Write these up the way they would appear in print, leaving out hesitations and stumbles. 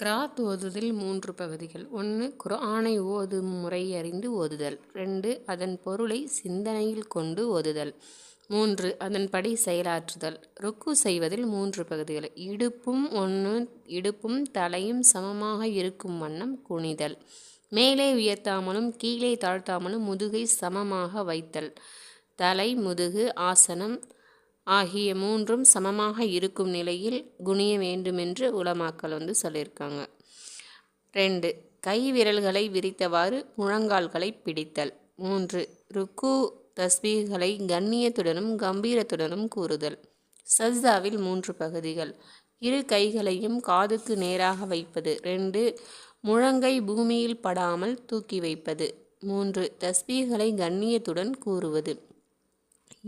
கிராத் ஓதுதல் 3 பகுதிகள். 1. குர்ஆனை ஓதும் முறை அறிந்து ஓதுதல். 2. அதன் பொருளை சிந்தனையில் கொண்டு ஓதுதல். 3. அதன்படி செயலாற்றுதல். ருக்கு செய்வதில் 3 பகுதிகள். இடுப்பும் தலையும் சமமாக இருக்கும் வண்ணம் குனிதல். மேலே உயர்த்தாமலும் கீழே தாழ்த்தாமலும் முதுகை சமமாக வைத்தல். தலை, முதுகு, ஆசனம் ஆகிய 3ம் சமமாக இருக்கும் நிலையில் குனிய வேண்டுமென்று உலமாக்கள் சொல்லியிருக்காங்க. 2. கை விரல்களை விரித்தவாறு முழங்கால்களை பிடித்தல். 3. ருக்கு தஸ்பீஹ்களை கண்ணியத்துடனும் கம்பீரத்துடனும் கூறுதல். சஜ்தாவில் 3 பகுதிகள். இரு கைகளையும் காதுக்கு நேராக வைப்பது. 2. முழங்கை பூமியில் படாமல் தூக்கி வைப்பது. 3. தஸ்பீஹ்களை கண்ணியத்துடன் கூறுவது.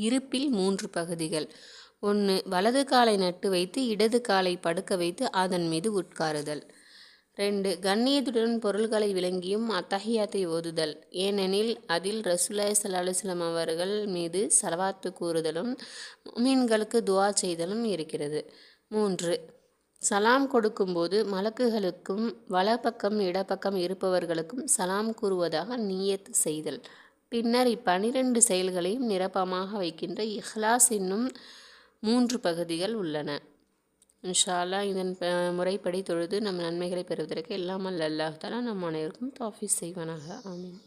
இருப்பில் 3 பகுதிகள். 1. வலது காலை நட்டு வைத்து இடது காலை படுக்க வைத்து அதன் மீது உட்காருதல். 2. கண்ணியத்துடன் பொருள்களை விளங்கியும் அத்தஹியாத்தை ஓதுதல். ஏனெனில் அதில் ரசூலுல்லாஹி ஸல்லல்லாஹு அலைஹி வஸல்லம் அவர்கள் மீது ஸலவாத்து கூறுதலும் முஃமின்களுக்கு துஆ செய்தலும் இருக்கிறது. 3. சலாம் கொடுக்கும்போது மலக்குகளுக்கும் வலப்பக்கம் இடப்பக்கம் இருப்பவர்களுக்கும் சலாம் கூறுவதாக நியத் செய்தல். பின்னர் 12 செயல்களையும் நிரப்பமாக வைக்கின்ற இஹ்லாஸ் என்னும் 3 பகுதிகள் உள்ளன. இன்ஷா அல்லாஹ் இதன் முறைப்படி தொழுது நம் நன்மைகளை பெறுவதற்கு எல்லாம் வல்ல அல்லாஹ் தஆலா நம் அனைவருக்கும் தௌஃபீக் செய்வானாக. ஆமீன்.